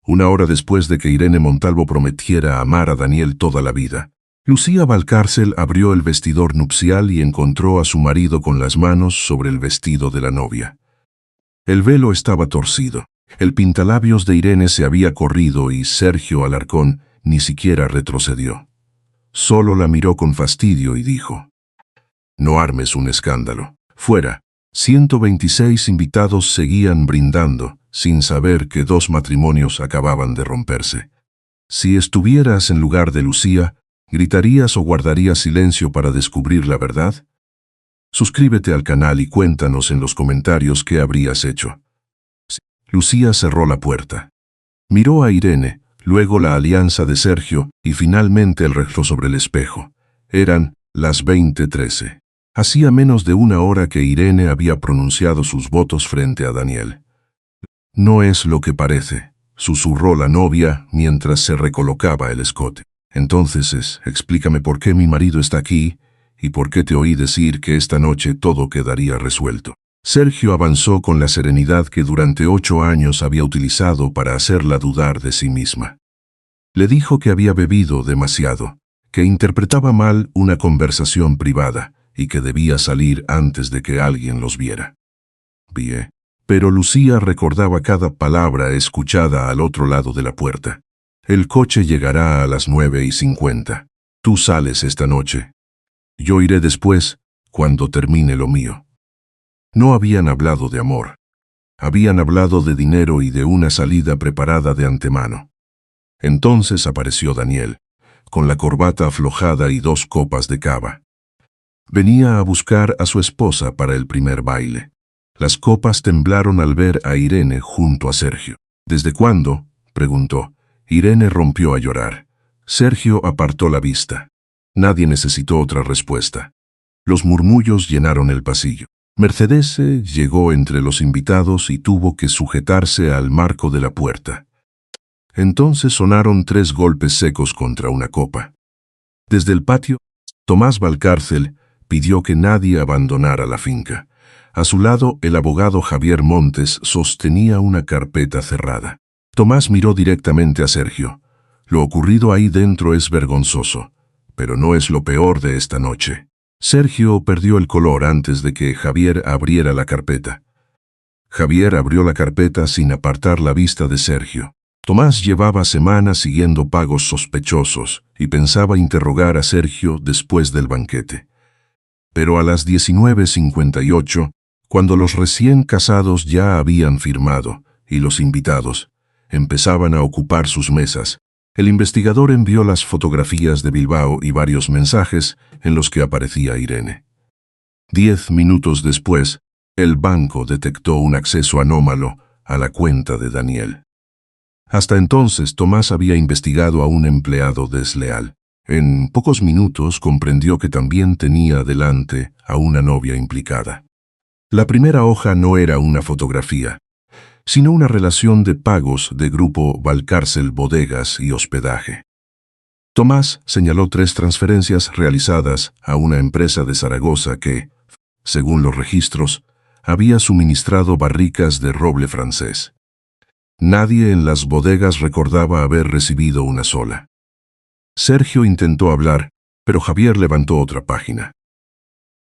una hora después de que Irene Montalvo prometiera amar a Daniel toda la vida. Lucía Valcárcel abrió el vestidor nupcial y encontró a su marido con las manos sobre el vestido de la novia. El velo estaba torcido, el pintalabios de Irene se había corrido y Sergio Alarcón ni siquiera retrocedió. Solo la miró con fastidio y dijo: «No armes un escándalo. Fuera». 126 invitados seguían brindando, sin saber que 2 matrimonios acababan de romperse. Si estuvieras en lugar de Lucía, ¿gritarías o guardarías silencio para descubrir la verdad? Suscríbete al canal y cuéntanos en los comentarios qué habrías hecho. Lucía cerró la puerta. Miró a Irene, luego la alianza de Sergio y finalmente el reloj sobre el espejo. Eran las 20:13. Hacía menos de una hora que Irene había pronunciado sus votos frente a Daniel. «No es lo que parece», susurró la novia mientras se recolocaba el escote. «Entonces, explícame por qué mi marido está aquí y por qué te oí decir que esta noche todo quedaría resuelto». Sergio avanzó con la serenidad que durante 8 años había utilizado para hacerla dudar de sí misma. Le dijo que había bebido demasiado, que interpretaba mal una conversación privada y que debía salir antes de que alguien los viera. Bien. Pero Lucía recordaba cada palabra escuchada al otro lado de la puerta. «El coche llegará a las 9:50. Tú sales esta noche. Yo iré después, cuando termine lo mío». No habían hablado de amor. Habían hablado de dinero y de una salida preparada de antemano. Entonces apareció Daniel, con la corbata aflojada y 2 copas de cava. Venía a buscar a su esposa para el primer baile. Las copas temblaron al ver a Irene junto a Sergio. «¿Desde cuándo?», preguntó. Irene rompió a llorar. Sergio apartó la vista. Nadie necesitó otra respuesta. Los murmullos llenaron el pasillo. Mercedes llegó entre los invitados y tuvo que sujetarse al marco de la puerta. Entonces sonaron 3 golpes secos contra una copa. Desde el patio, Tomás Valcárcel pidió que nadie abandonara la finca. A su lado, el abogado Javier Montes sostenía una carpeta cerrada. Tomás miró directamente a Sergio. «Lo ocurrido ahí dentro es vergonzoso, pero no es lo peor de esta noche». Sergio perdió el color antes de que Javier abriera la carpeta. Javier abrió la carpeta sin apartar la vista de Sergio. Tomás llevaba semanas siguiendo pagos sospechosos y pensaba interrogar a Sergio después del banquete. Pero a las 19:58, cuando los recién casados ya habían firmado y los invitados empezaban a ocupar sus mesas, el investigador envió las fotografías de Bilbao y varios mensajes en los que aparecía Irene. 10 minutos después, el banco detectó un acceso anómalo a la cuenta de Daniel. Hasta entonces, Tomás había investigado a un empleado desleal. En pocos minutos comprendió que también tenía delante a una novia implicada. La primera hoja no era una fotografía, sino una relación de pagos de Grupo Valcárcel Bodegas y Hospedaje. Tomás señaló 3 transferencias realizadas a una empresa de Zaragoza que, según los registros, había suministrado barricas de roble francés. Nadie en las bodegas recordaba haber recibido una sola. Sergio intentó hablar, pero Javier levantó otra página.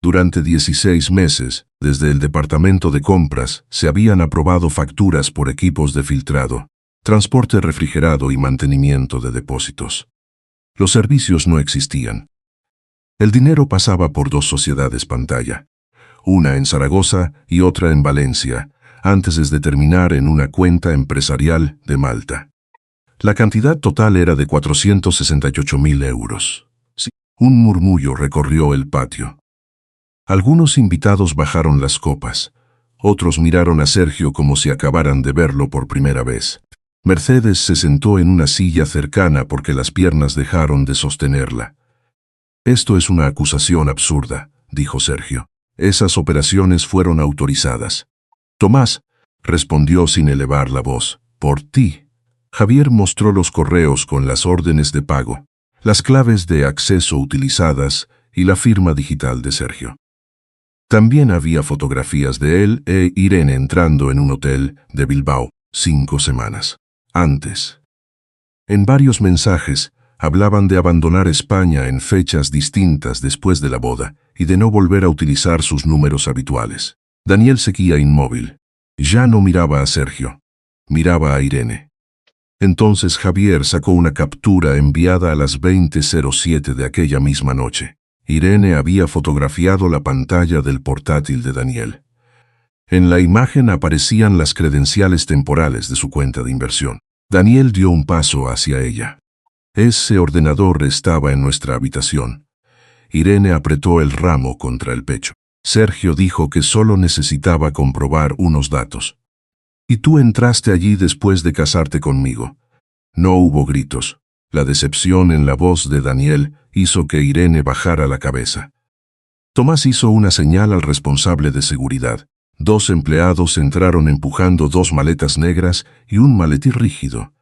Durante 16 meses, desde el departamento de compras, se habían aprobado facturas por equipos de filtrado, transporte refrigerado y mantenimiento de depósitos. Los servicios no existían. El dinero pasaba por 2 sociedades pantalla, una en Zaragoza y otra en Valencia, antes de terminar en una cuenta empresarial de Malta. La cantidad total era de 468.000 euros. Sí. Un murmullo recorrió el patio. Algunos invitados bajaron las copas. Otros miraron a Sergio como si acabaran de verlo por primera vez. Mercedes se sentó en una silla cercana porque las piernas dejaron de sostenerla. «Esto es una acusación absurda», dijo Sergio. «Esas operaciones fueron autorizadas». «Tomás», respondió sin elevar la voz, «por ti». Javier mostró los correos con las órdenes de pago, las claves de acceso utilizadas y la firma digital de Sergio. También había fotografías de él e Irene entrando en un hotel de Bilbao, 5 semanas antes. En varios mensajes, hablaban de abandonar España en fechas distintas después de la boda y de no volver a utilizar sus números habituales. Daniel seguía inmóvil. Ya no miraba a Sergio. Miraba a Irene. Entonces Javier sacó una captura enviada a las 20:07 de aquella misma noche. Irene había fotografiado la pantalla del portátil de Daniel. En la imagen aparecían las credenciales temporales de su cuenta de inversión. Daniel dio un paso hacia ella. Ese ordenador estaba en nuestra habitación. Irene apretó el ramo contra el pecho. Sergio dijo que solo necesitaba comprobar unos datos. «Y tú entraste allí después de casarte conmigo». No hubo gritos. La decepción en la voz de Daniel hizo que Irene bajara la cabeza. Tomás hizo una señal al responsable de seguridad. 2 empleados entraron empujando 2 maletas negras y un maletín rígido,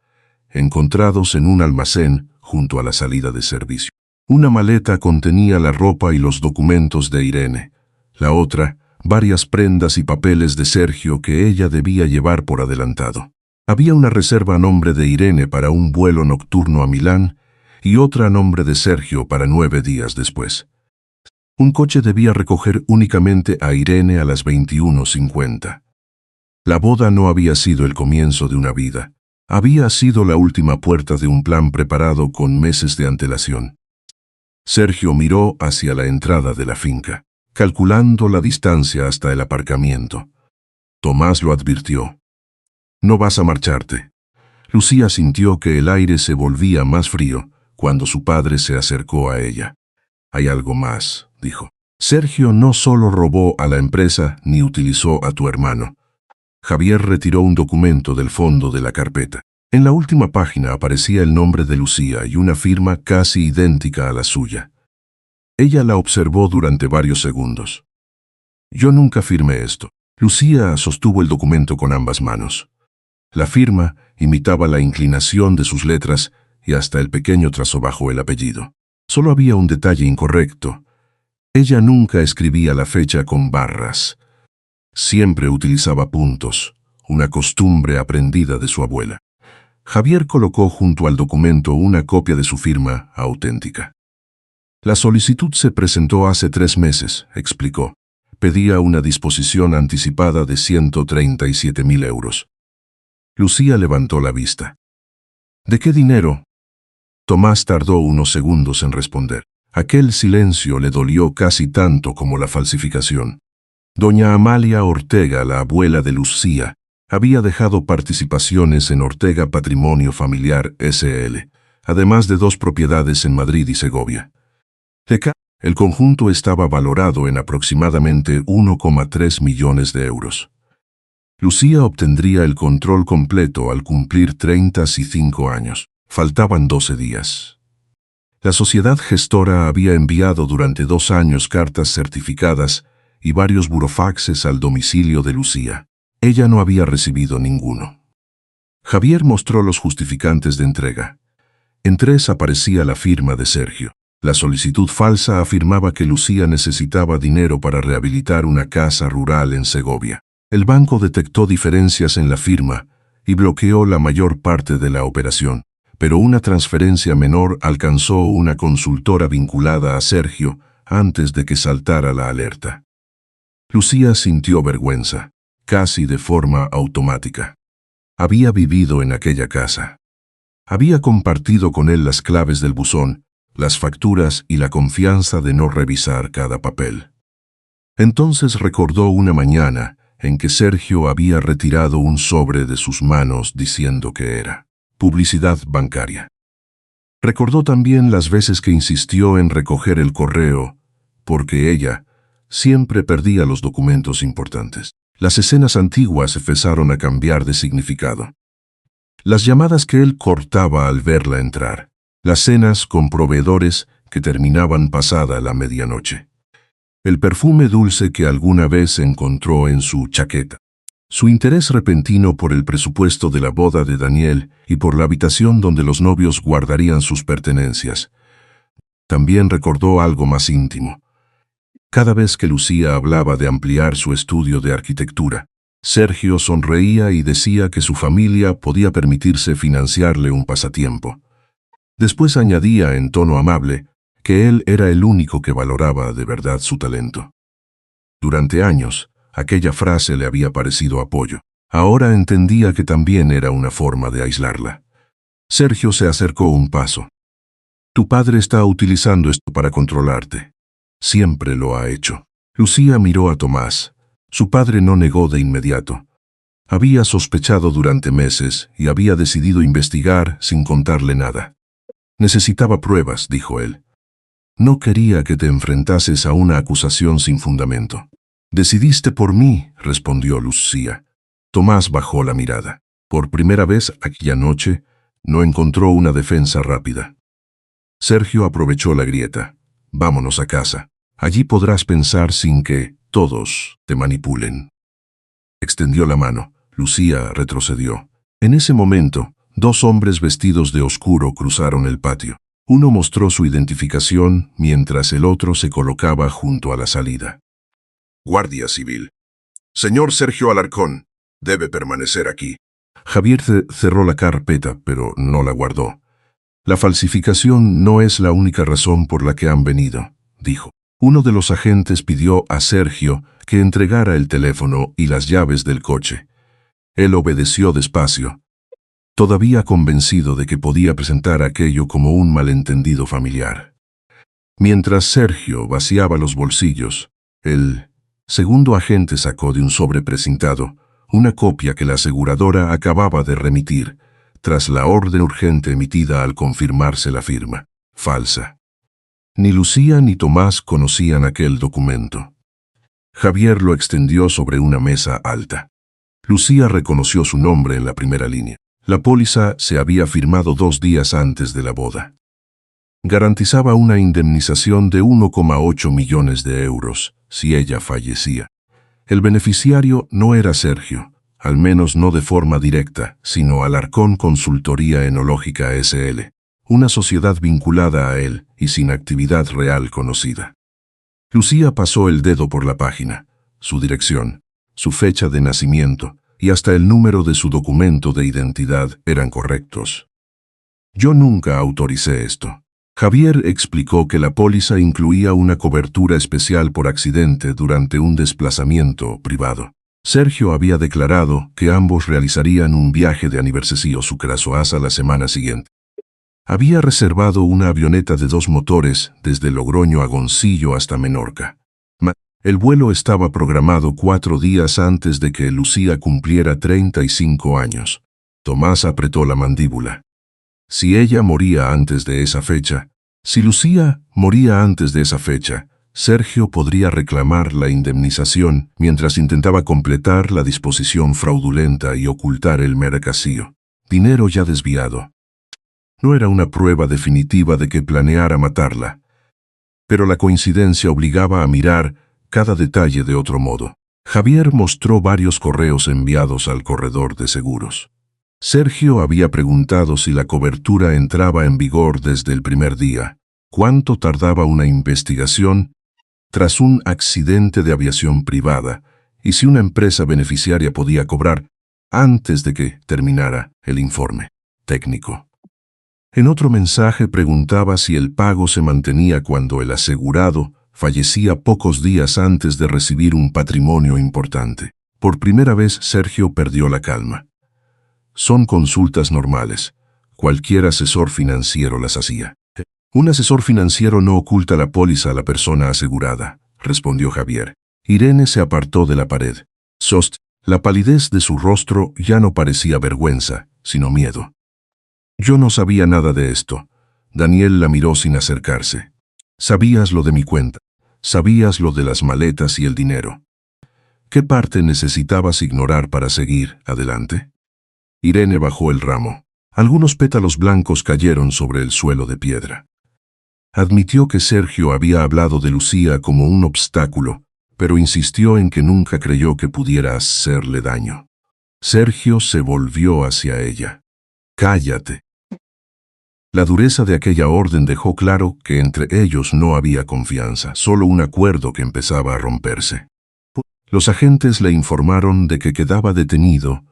encontrados en un almacén junto a la salida de servicio. Una maleta contenía la ropa y los documentos de Irene. La otra, varias prendas y papeles de Sergio que ella debía llevar por adelantado. Había una reserva a nombre de Irene para un vuelo nocturno a Milán y otra a nombre de Sergio para 9 días después. Un coche debía recoger únicamente a Irene a las 21:50. La boda no había sido el comienzo de una vida. Había sido la última puerta de un plan preparado con meses de antelación. Sergio miró hacia la entrada de la finca, calculando la distancia hasta el aparcamiento. Tomás lo advirtió. «No vas a marcharte». Lucía sintió que el aire se volvía más frío cuando su padre se acercó a ella. «Hay algo más», dijo. «Sergio no solo robó a la empresa ni utilizó a tu hermano». Javier retiró un documento del fondo de la carpeta. En la última página aparecía el nombre de Lucía y una firma casi idéntica a la suya. Ella la observó durante varios segundos. «Yo nunca firmé esto». Lucía sostuvo el documento con ambas manos. La firma imitaba la inclinación de sus letras y hasta el pequeño trazo bajo el apellido. Solo había un detalle incorrecto. Ella nunca escribía la fecha con barras. Siempre utilizaba puntos, una costumbre aprendida de su abuela. Javier colocó junto al documento una copia de su firma auténtica. «La solicitud se presentó hace 3 meses», explicó. «Pedía una disposición anticipada de 137.000 euros». Lucía levantó la vista. «¿De qué dinero?». Tomás tardó unos segundos en responder. Aquel silencio le dolió casi tanto como la falsificación. Doña Amalia Ortega, la abuela de Lucía, había dejado participaciones en Ortega Patrimonio Familiar S.L., además de 2 propiedades en Madrid y Segovia. El conjunto estaba valorado en aproximadamente 1,3 millones de euros. Lucía obtendría el control completo al cumplir 35 años. Faltaban 12 días. La sociedad gestora había enviado durante 2 años cartas certificadas y varios burofaxes al domicilio de Lucía. Ella no había recibido ninguno. Javier mostró los justificantes de entrega. En 3 aparecía la firma de Sergio. La solicitud falsa afirmaba que Lucía necesitaba dinero para rehabilitar una casa rural en Segovia. El banco detectó diferencias en la firma y bloqueó la mayor parte de la operación, pero una transferencia menor alcanzó una consultora vinculada a Sergio antes de que saltara la alerta. Lucía sintió vergüenza, casi de forma automática. Había vivido en aquella casa. Había compartido con él las claves del buzón, las facturas y la confianza de no revisar cada papel. Entonces recordó una mañana en que Sergio había retirado un sobre de sus manos diciendo que era publicidad bancaria. Recordó también las veces que insistió en recoger el correo, porque ella siempre perdía los documentos importantes. Las escenas antiguas empezaron a cambiar de significado. Las llamadas que él cortaba al verla entrar. Las cenas con proveedores que terminaban pasada la medianoche. El perfume dulce que alguna vez encontró en su chaqueta. Su interés repentino por el presupuesto de la boda de Daniel y por la habitación donde los novios guardarían sus pertenencias. También recordó algo más íntimo. Cada vez que Lucía hablaba de ampliar su estudio de arquitectura, Sergio sonreía y decía que su familia podía permitirse financiarle un pasatiempo. Después añadía en tono amable que él era el único que valoraba de verdad su talento. Durante años, aquella frase le había parecido apoyo. Ahora entendía que también era una forma de aislarla. Sergio se acercó un paso. Tu padre está utilizando esto para controlarte. Siempre lo ha hecho. Lucía miró a Tomás. Su padre no negó de inmediato. Había sospechado durante meses y había decidido investigar sin contarle nada. Necesitaba pruebas, dijo él. No quería que te enfrentases a una acusación sin fundamento. Decidiste por mí, respondió Lucía. Tomás bajó la mirada. Por primera vez aquella noche, no encontró una defensa rápida. Sergio aprovechó la grieta. Vámonos a casa. Allí podrás pensar sin que todos te manipulen. Extendió la mano. Lucía retrocedió. En ese momento, dos hombres vestidos de oscuro cruzaron el patio. Uno mostró su identificación mientras el otro se colocaba junto a la salida. Guardia Civil. Señor Sergio Alarcón, debe permanecer aquí. Javier cerró la carpeta, pero no la guardó. La falsificación no es la única razón por la que han venido, dijo. Uno de los agentes pidió a Sergio que entregara el teléfono y las llaves del coche. Él obedeció despacio, todavía convencido de que podía presentar aquello como un malentendido familiar. Mientras Sergio vaciaba los bolsillos, el segundo agente sacó de un sobre precintado una copia que la aseguradora acababa de remitir, tras la orden urgente emitida al confirmarse la firma. Falsa. Ni Lucía ni Tomás conocían aquel documento. Javier lo extendió sobre una mesa alta. Lucía reconoció su nombre en la primera línea. La póliza se había firmado 2 días antes de la boda. Garantizaba una indemnización de 1,8 millones de euros si ella fallecía. El beneficiario no era Sergio, al menos no de forma directa, sino Alarcón Consultoría Enológica S.L., una sociedad vinculada a él y sin actividad real conocida. Lucía pasó el dedo por la página. Su dirección, su fecha de nacimiento y hasta el número de su documento de identidad eran correctos. Yo nunca autoricé esto. Javier explicó que la póliza incluía una cobertura especial por accidente durante un desplazamiento privado. Sergio había declarado que ambos realizarían un viaje de aniversario a la semana siguiente. Había reservado una avioneta de 2 motores desde Logroño a Goncillo hasta Menorca. El vuelo estaba programado 4 días antes de que Lucía cumpliera 35 años. Tomás apretó la mandíbula. Si ella moría antes de esa fecha, si Lucía moría antes de esa fecha, Sergio podría reclamar la indemnización mientras intentaba completar la disposición fraudulenta y ocultar el mercancío. Dinero ya desviado. No era una prueba definitiva de que planeara matarla, pero la coincidencia obligaba a mirar cada detalle de otro modo. Javier mostró varios correos enviados al corredor de seguros. Sergio había preguntado si la cobertura entraba en vigor desde el primer día, cuánto tardaba una investigación tras un accidente de aviación privada y si una empresa beneficiaria podía cobrar antes de que terminara el informe técnico. En otro mensaje preguntaba si el pago se mantenía cuando el asegurado fallecía pocos días antes de recibir un patrimonio importante. Por primera vez Sergio perdió la calma. Son consultas normales. Cualquier asesor financiero las hacía. Un asesor financiero no oculta la póliza a la persona asegurada, respondió Javier. Irene se apartó de la pared. La palidez de su rostro ya no parecía vergüenza, sino miedo. Yo no sabía nada de esto. Daniel la miró sin acercarse. Sabías lo de mi cuenta. Sabías lo de las maletas y el dinero. ¿Qué parte necesitabas ignorar para seguir adelante? Irene bajó el ramo. Algunos pétalos blancos cayeron sobre el suelo de piedra. Admitió que Sergio había hablado de Lucía como un obstáculo, pero insistió en que nunca creyó que pudiera hacerle daño. Sergio se volvió hacia ella. Cállate. La dureza de aquella orden dejó claro que entre ellos no había confianza, solo un acuerdo que empezaba a romperse. Los agentes le informaron de que quedaba detenido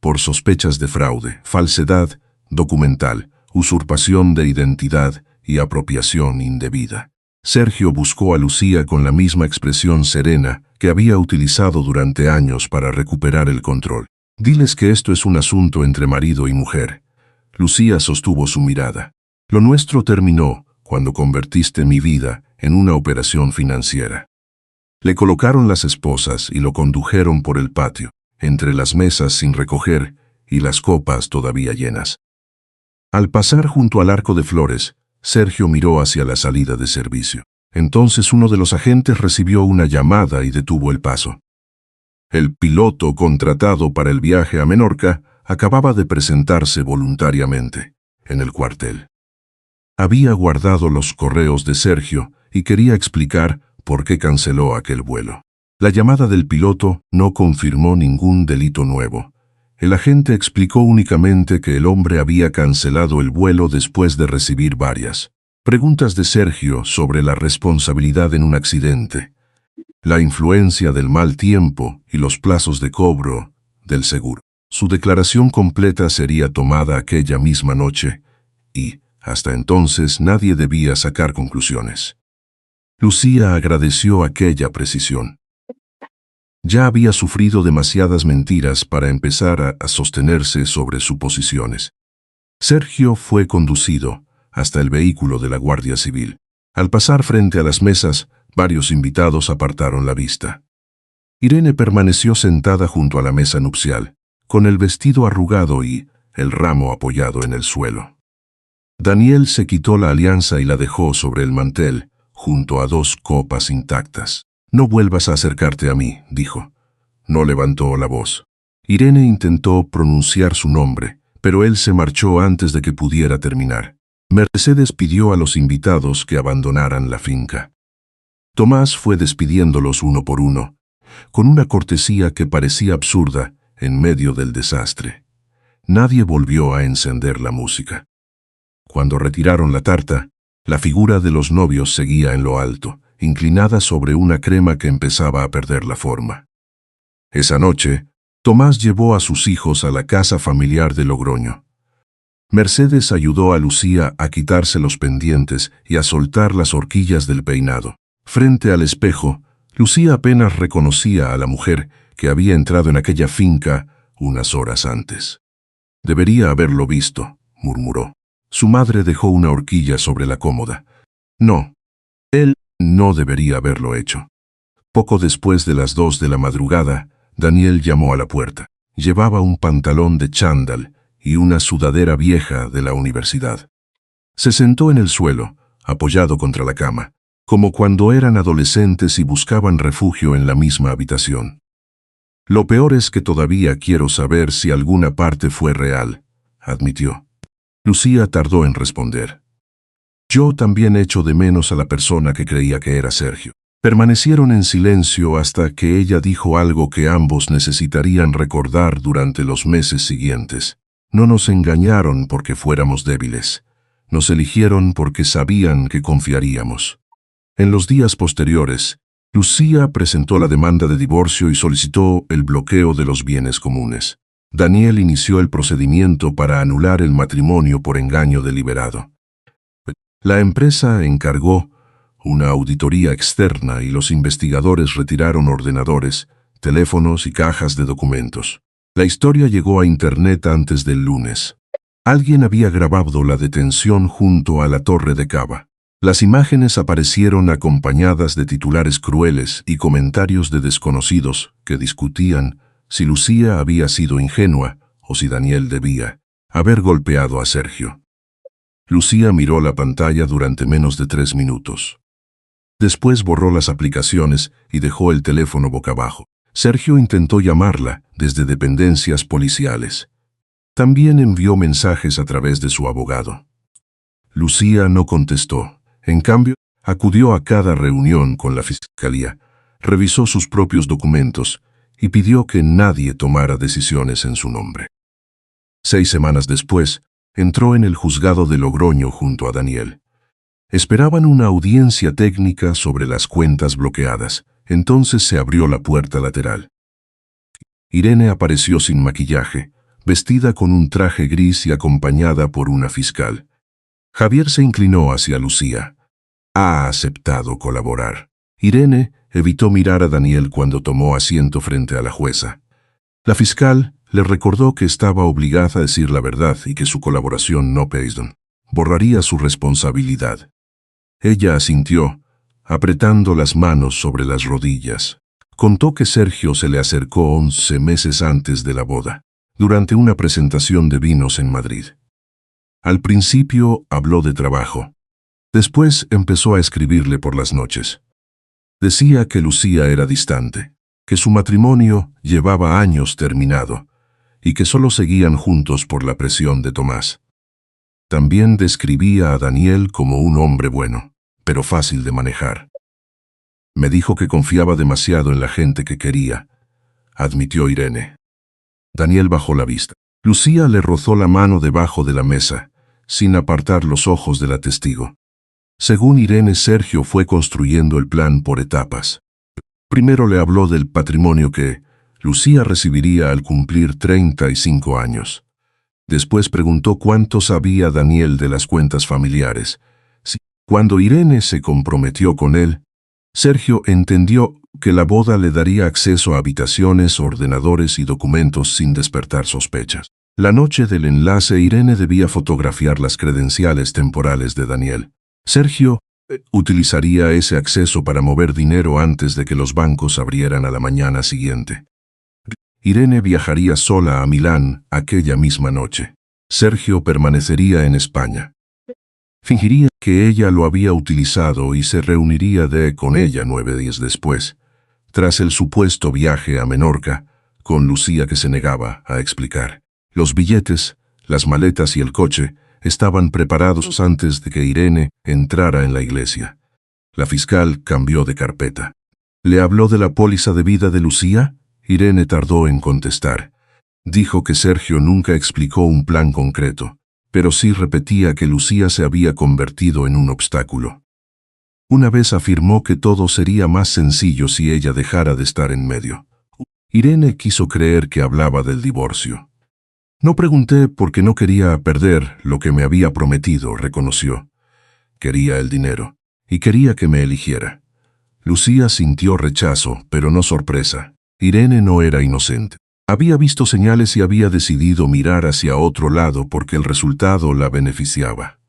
por sospechas de fraude, falsedad documental, usurpación de identidad y apropiación indebida. Sergio buscó a Lucía con la misma expresión serena que había utilizado durante años para recuperar el control. «Diles que esto es un asunto entre marido y mujer». Lucía sostuvo su mirada. «Lo nuestro terminó cuando convertiste mi vida en una operación financiera». Le colocaron las esposas y lo condujeron por el patio, entre las mesas sin recoger y las copas todavía llenas. Al pasar junto al arco de flores, Sergio miró hacia la salida de servicio. Entonces uno de los agentes recibió una llamada y detuvo el paso. El piloto contratado para el viaje a Menorca acababa de presentarse voluntariamente en el cuartel. Había guardado los correos de Sergio y quería explicar por qué canceló aquel vuelo. La llamada del piloto no confirmó ningún delito nuevo. El agente explicó únicamente que el hombre había cancelado el vuelo después de recibir varias preguntas de Sergio sobre la responsabilidad en un accidente, la influencia del mal tiempo y los plazos de cobro del seguro. Su declaración completa sería tomada aquella misma noche y, hasta entonces, nadie debía sacar conclusiones. Lucía agradeció aquella precisión. Ya había sufrido demasiadas mentiras para empezar a sostenerse sobre suposiciones. Sergio fue conducido hasta el vehículo de la Guardia Civil. Al pasar frente a las mesas, varios invitados apartaron la vista. Irene permaneció sentada junto a la mesa nupcial, con el vestido arrugado y el ramo apoyado en el suelo. Daniel se quitó la alianza y la dejó sobre el mantel, junto a dos copas intactas. «No vuelvas a acercarte a mí», dijo. No levantó la voz. Irene intentó pronunciar su nombre, pero él se marchó antes de que pudiera terminar. Mercedes pidió a los invitados que abandonaran la finca. Tomás fue despidiéndolos uno por uno, con una cortesía que parecía absurda en medio del desastre. Nadie volvió a encender la música. Cuando retiraron la tarta, la figura de los novios seguía en lo alto, inclinada sobre una crema que empezaba a perder la forma. Esa noche, Tomás llevó a sus hijos a la casa familiar de Logroño. Mercedes ayudó a Lucía a quitarse los pendientes y a soltar las horquillas del peinado. Frente al espejo, Lucía apenas reconocía a la mujer que había entrado en aquella finca unas horas antes. «Debería haberlo visto», murmuró. Su madre dejó una horquilla sobre la cómoda. No, él no debería haberlo hecho. Poco después de las 2 de la madrugada, Daniel llamó a la puerta. Llevaba un pantalón de chándal y una sudadera vieja de la universidad. Se sentó en el suelo, apoyado contra la cama, como cuando eran adolescentes y buscaban refugio en la misma habitación. «Lo peor es que todavía quiero saber si alguna parte fue real», admitió. Lucía tardó en responder. «Yo también echo de menos a la persona que creía que era Sergio». Permanecieron en silencio hasta que ella dijo algo que ambos necesitarían recordar durante los meses siguientes. «No nos engañaron porque fuéramos débiles. Nos eligieron porque sabían que confiaríamos». En los días posteriores, Lucía presentó la demanda de divorcio y solicitó el bloqueo de los bienes comunes. Daniel inició el procedimiento para anular el matrimonio por engaño deliberado. La empresa encargó una auditoría externa y los investigadores retiraron ordenadores, teléfonos y cajas de documentos. La historia llegó a Internet antes del lunes. Alguien había grabado la detención junto a la Torre de Cava. Las imágenes aparecieron acompañadas de titulares crueles y comentarios de desconocidos que discutían si Lucía había sido ingenua o si Daniel debía haber golpeado a Sergio. Lucía miró la pantalla durante menos de 3 minutos. Después borró las aplicaciones y dejó el teléfono boca abajo. Sergio intentó llamarla desde dependencias policiales. También envió mensajes a través de su abogado. Lucía no contestó. En cambio, acudió a cada reunión con la fiscalía, revisó sus propios documentos y pidió que nadie tomara decisiones en su nombre. 6 semanas después, entró en el juzgado de Logroño junto a Daniel. Esperaban una audiencia técnica sobre las cuentas bloqueadas, Entonces se abrió la puerta lateral. Irene apareció sin maquillaje, vestida con un traje gris y acompañada por una fiscal. Javier se inclinó hacia Lucía. Ha aceptado colaborar. Irene evitó mirar a Daniel cuando tomó asiento frente a la jueza. La fiscal le recordó que estaba obligada a decir la verdad y que su colaboración no borraría su responsabilidad. Ella asintió, apretando las manos sobre las rodillas. Contó que Sergio se le acercó 11 meses antes de la boda, durante una presentación de vinos en Madrid. Al principio habló de trabajo. Después empezó a escribirle por las noches. Decía que Lucía era distante, que su matrimonio llevaba años terminado y que solo seguían juntos por la presión de Tomás. También describía a Daniel como un hombre bueno, pero fácil de manejar. Me dijo que confiaba demasiado en la gente que quería, admitió Irene. Daniel bajó la vista. Lucía le rozó la mano debajo de la mesa, sin apartar los ojos de la testigo. Según Irene, Sergio fue construyendo el plan por etapas. Primero le habló del patrimonio que Lucía recibiría al cumplir 35 años. Después preguntó cuánto sabía Daniel de las cuentas familiares. Cuando Irene se comprometió con él, Sergio entendió que la boda le daría acceso a habitaciones, ordenadores y documentos sin despertar sospechas. La noche del enlace, Irene debía fotografiar las credenciales temporales de Daniel. Sergio utilizaría ese acceso para mover dinero antes de que los bancos abrieran a la mañana siguiente. Irene viajaría sola a Milán aquella misma noche. Sergio permanecería en España. Fingiría que ella lo había utilizado y se reuniría con ella 9 días después, tras el supuesto viaje a Menorca, con Lucía que se negaba a explicar. Los billetes, las maletas y el coche estaban preparados antes de que Irene entrara en la iglesia. La fiscal cambió de carpeta. ¿Le habló de la póliza de vida de Lucía? Irene tardó en contestar. Dijo que Sergio nunca explicó un plan concreto, pero sí repetía que Lucía se había convertido en un obstáculo. Una vez afirmó que todo sería más sencillo si ella dejara de estar en medio. Irene quiso creer que hablaba del divorcio. No pregunté porque no quería perder lo que me había prometido, reconoció. Quería el dinero, y quería que me eligiera. Lucía sintió rechazo, pero no sorpresa. Irene no era inocente. Había visto señales y había decidido mirar hacia otro lado porque el resultado la beneficiaba.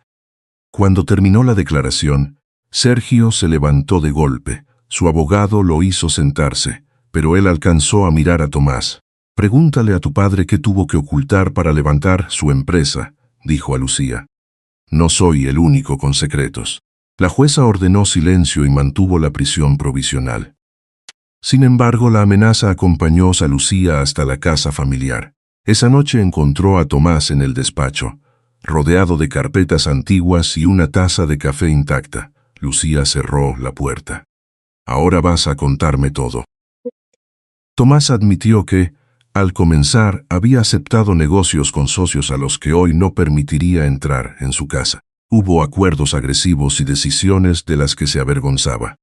Cuando terminó la declaración, Sergio se levantó de golpe. Su abogado lo hizo sentarse, pero él alcanzó a mirar a Tomás. «Pregúntale a tu padre qué tuvo que ocultar para levantar su empresa», dijo a Lucía. «No soy el único con secretos». La jueza ordenó silencio y mantuvo la prisión provisional. Sin embargo, la amenaza acompañó a Lucía hasta la casa familiar. Esa noche encontró a Tomás en el despacho, rodeado de carpetas antiguas y una taza de café intacta. Lucía cerró la puerta. «Ahora vas a contarme todo». Tomás admitió que, al comenzar, había aceptado negocios con socios a los que hoy no permitiría entrar en su casa. Hubo acuerdos agresivos y decisiones de las que se avergonzaba.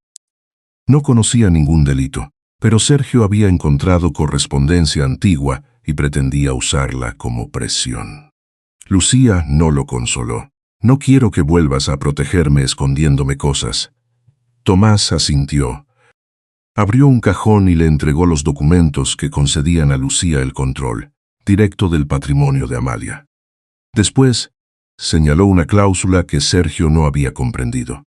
No conocía ningún delito, pero Sergio había encontrado correspondencia antigua y pretendía usarla como presión. Lucía no lo consoló. «No quiero que vuelvas a protegerme escondiéndome cosas». Tomás asintió. Abrió un cajón y le entregó los documentos que concedían a Lucía el control directo del patrimonio de Amalia. Después, señaló una cláusula que Sergio no había comprendido.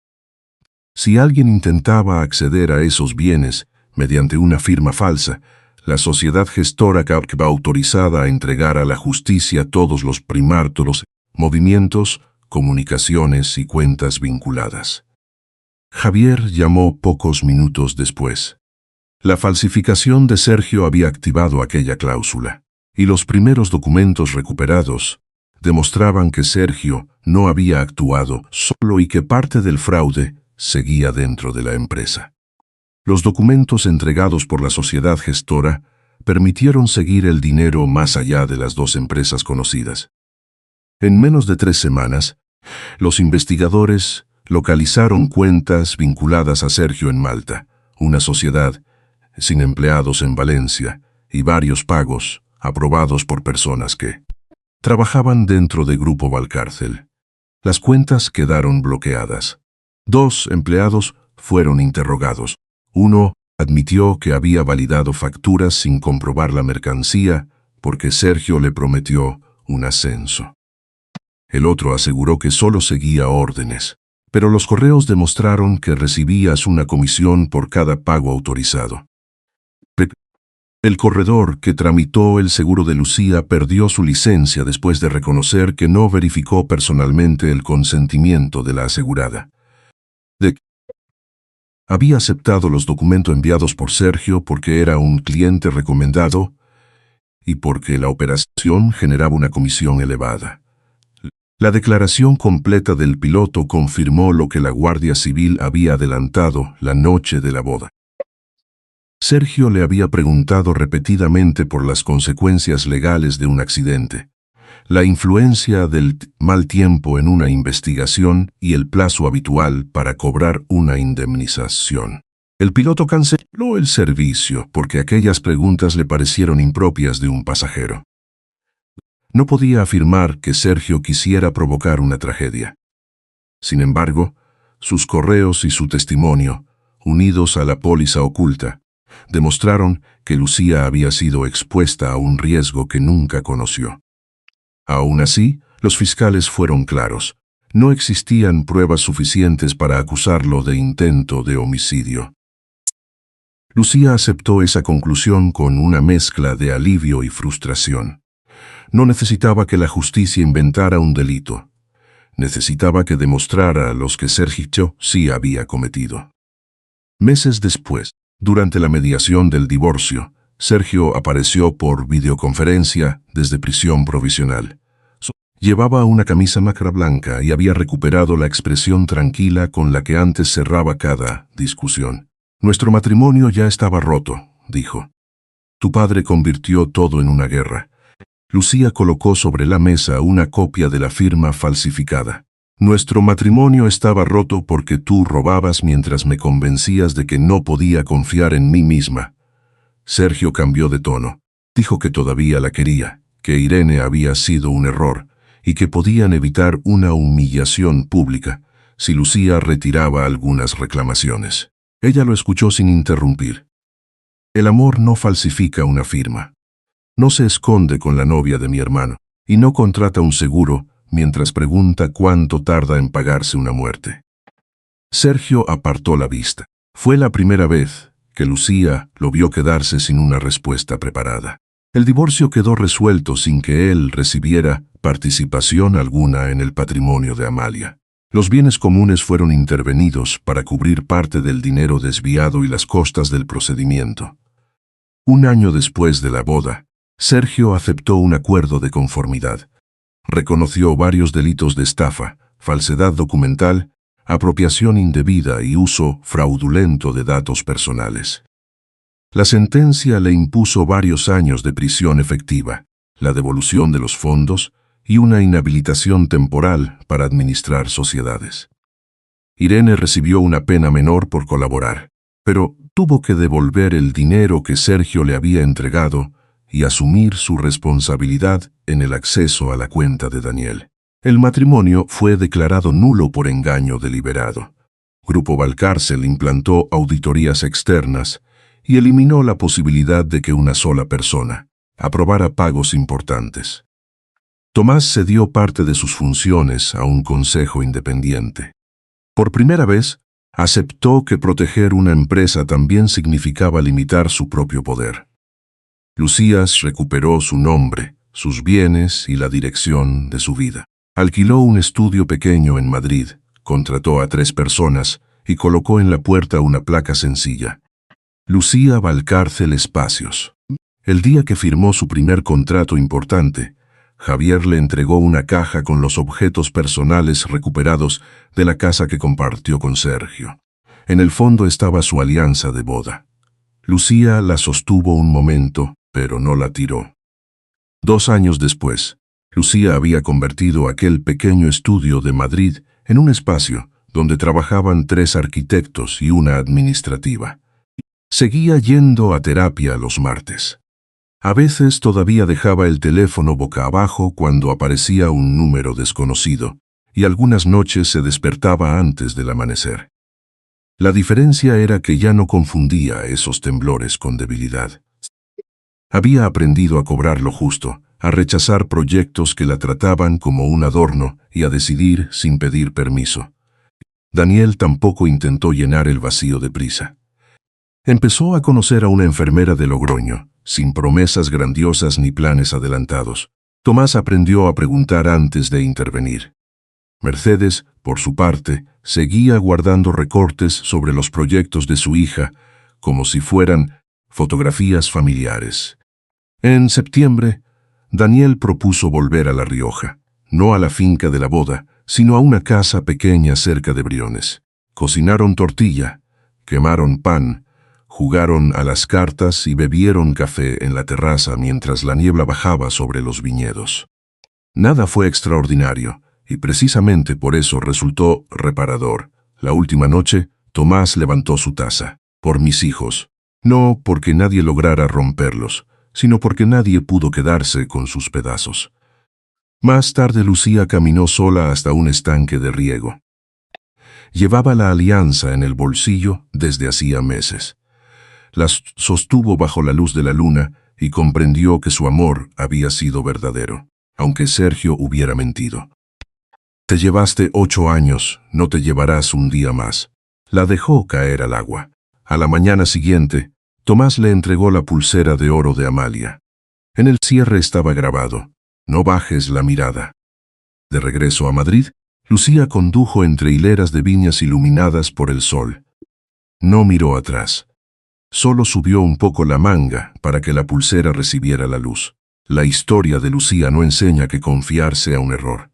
Si alguien intentaba acceder a esos bienes mediante una firma falsa, la sociedad gestora quedaba autorizada a entregar a la justicia todos los primártulos, movimientos, comunicaciones y cuentas vinculadas. Javier llamó pocos minutos después. La falsificación de Sergio había activado aquella cláusula, y los primeros documentos recuperados demostraban que Sergio no había actuado solo y que parte del fraude seguía dentro de la empresa. Los documentos entregados por la sociedad gestora permitieron seguir el dinero más allá de las 2 empresas conocidas. En menos de 3 semanas, los investigadores localizaron cuentas vinculadas a Sergio en Malta, una sociedad, sin empleados en Valencia, y varios pagos, aprobados por personas que trabajaban dentro de Grupo Valcárcel. Las cuentas quedaron bloqueadas. 2 empleados fueron interrogados. Uno admitió que había validado facturas sin comprobar la mercancía porque Sergio le prometió un ascenso. El otro aseguró que solo seguía órdenes, pero los correos demostraron que recibías una comisión por cada pago autorizado. El corredor que tramitó el seguro de Lucía perdió su licencia después de reconocer que no verificó personalmente el consentimiento de la asegurada. Había aceptado los documentos enviados por Sergio porque era un cliente recomendado y porque la operación generaba una comisión elevada. La declaración completa del piloto confirmó lo que la Guardia Civil había adelantado la noche de la boda. Sergio le había preguntado repetidamente por las consecuencias legales de un accidente, la influencia del mal tiempo en una investigación y el plazo habitual para cobrar una indemnización. El piloto canceló el servicio porque aquellas preguntas le parecieron impropias de un pasajero. No podía afirmar que Sergio quisiera provocar una tragedia. Sin embargo, sus correos y su testimonio, unidos a la póliza oculta, demostraron que Lucía había sido expuesta a un riesgo que nunca conoció. Aún así, los fiscales fueron claros. No existían pruebas suficientes para acusarlo de intento de homicidio. Lucía aceptó esa conclusión con una mezcla de alivio y frustración. No necesitaba que la justicia inventara un delito. Necesitaba que demostrara los que Sergio sí había cometido. Meses después, durante la mediación del divorcio, Sergio apareció por videoconferencia desde prisión provisional. Llevaba una camisa macra blanca y había recuperado la expresión tranquila con la que antes cerraba cada discusión. Nuestro matrimonio ya estaba roto, dijo. Tu padre convirtió todo en una guerra. Lucía colocó sobre la mesa una copia de la firma falsificada. Nuestro matrimonio estaba roto porque tú robabas mientras me convencías de que no podía confiar en mí misma. Sergio cambió de tono. Dijo que todavía la quería, que Irene había sido un error y que podían evitar una humillación pública si Lucía retiraba algunas reclamaciones. Ella lo escuchó sin interrumpir. El amor no falsifica una firma. No se esconde con la novia de mi hermano y no contrata un seguro mientras pregunta cuánto tarda en pagarse una muerte. Sergio apartó la vista. Fue la primera vez que Lucía lo vio quedarse sin una respuesta preparada. El divorcio quedó resuelto sin que él recibiera participación alguna en el patrimonio de Amalia. Los bienes comunes fueron intervenidos para cubrir parte del dinero desviado y las costas del procedimiento. Un año después de la boda, Sergio aceptó un acuerdo de conformidad. Reconoció varios delitos de estafa, falsedad documental, apropiación indebida y uso fraudulento de datos personales. La sentencia le impuso varios años de prisión efectiva, la devolución de los fondos y una inhabilitación temporal para administrar sociedades. Irene recibió una pena menor por colaborar, pero tuvo que devolver el dinero que Sergio le había entregado y asumir su responsabilidad en el acceso a la cuenta de Daniel. El matrimonio fue declarado nulo por engaño deliberado. Grupo Valcárcel implantó auditorías externas y eliminó la posibilidad de que una sola persona aprobara pagos importantes. Tomás cedió parte de sus funciones a un consejo independiente. Por primera vez, aceptó que proteger una empresa también significaba limitar su propio poder. Lucía recuperó su nombre, sus bienes y la dirección de su vida. Alquiló un estudio pequeño en Madrid, contrató a 3 personas y colocó en la puerta una placa sencilla. Lucía Valcárcel Espacios. El día que firmó su primer contrato importante, Javier le entregó una caja con los objetos personales recuperados de la casa que compartió con Sergio. En el fondo estaba su alianza de boda. Lucía la sostuvo un momento, pero no la tiró. 2 años después, Lucía había convertido aquel pequeño estudio de Madrid en un espacio donde trabajaban 3 arquitectos y una administrativa. Seguía yendo a terapia los martes. A veces todavía dejaba el teléfono boca abajo cuando aparecía un número desconocido, y algunas noches se despertaba antes del amanecer. La diferencia era que ya no confundía esos temblores con debilidad. Había aprendido a cobrar lo justo, a rechazar proyectos que la trataban como un adorno y a decidir sin pedir permiso. Daniel tampoco intentó llenar el vacío deprisa. Empezó a conocer a una enfermera de Logroño, sin promesas grandiosas ni planes adelantados. Tomás aprendió a preguntar antes de intervenir. Mercedes, por su parte, seguía guardando recortes sobre los proyectos de su hija, como si fueran fotografías familiares. En septiembre, Daniel propuso volver a La Rioja, no a la finca de la boda, sino a una casa pequeña cerca de Briones. Cocinaron tortilla, quemaron pan, jugaron a las cartas y bebieron café en la terraza mientras la niebla bajaba sobre los viñedos. Nada fue extraordinario, y precisamente por eso resultó reparador. La última noche, Tomás levantó su taza. Por mis hijos. No porque nadie lograra romperlos, sino porque nadie pudo quedarse con sus pedazos. Más tarde Lucía caminó sola hasta un estanque de riego. Llevaba la alianza en el bolsillo desde hacía meses. Las sostuvo bajo la luz de la luna y comprendió que su amor había sido verdadero, aunque Sergio hubiera mentido. Te llevaste 8 años, no te llevarás un día más. La dejó caer al agua. A la mañana siguiente, Tomás le entregó la pulsera de oro de Amalia. En el cierre estaba grabado: no bajes la mirada. De regreso a Madrid, Lucía condujo entre hileras de viñas iluminadas por el sol. No miró atrás. Solo subió un poco la manga para que la pulsera recibiera la luz. La historia de Lucía no enseña que confiar sea un error.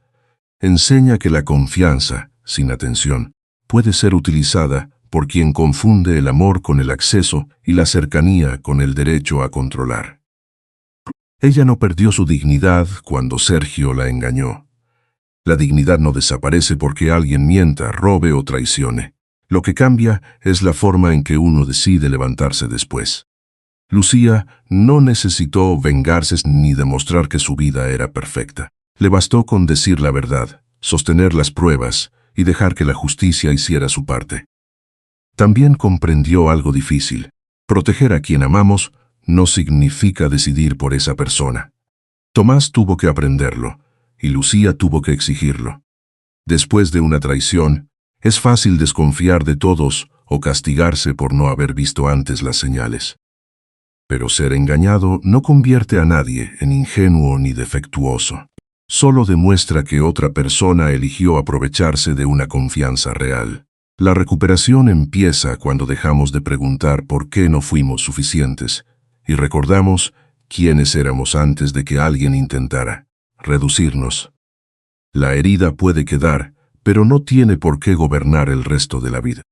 Enseña que la confianza, sin atención, puede ser utilizada por quien confunde el amor con el acceso y la cercanía con el derecho a controlar. Ella no perdió su dignidad cuando Sergio la engañó. La dignidad no desaparece porque alguien mienta, robe o traicione. Lo que cambia es la forma en que uno decide levantarse después. Lucía no necesitó vengarse ni demostrar que su vida era perfecta. Le bastó con decir la verdad, sostener las pruebas y dejar que la justicia hiciera su parte. También comprendió algo difícil. Proteger a quien amamos no significa decidir por esa persona. Tomás tuvo que aprenderlo, y Lucía tuvo que exigirlo. Después de una traición, es fácil desconfiar de todos o castigarse por no haber visto antes las señales. Pero ser engañado no convierte a nadie en ingenuo ni defectuoso. Solo demuestra que otra persona eligió aprovecharse de una confianza real. La recuperación empieza cuando dejamos de preguntar por qué no fuimos suficientes y recordamos quiénes éramos antes de que alguien intentara reducirnos. La herida puede quedar, pero no tiene por qué gobernar el resto de la vida.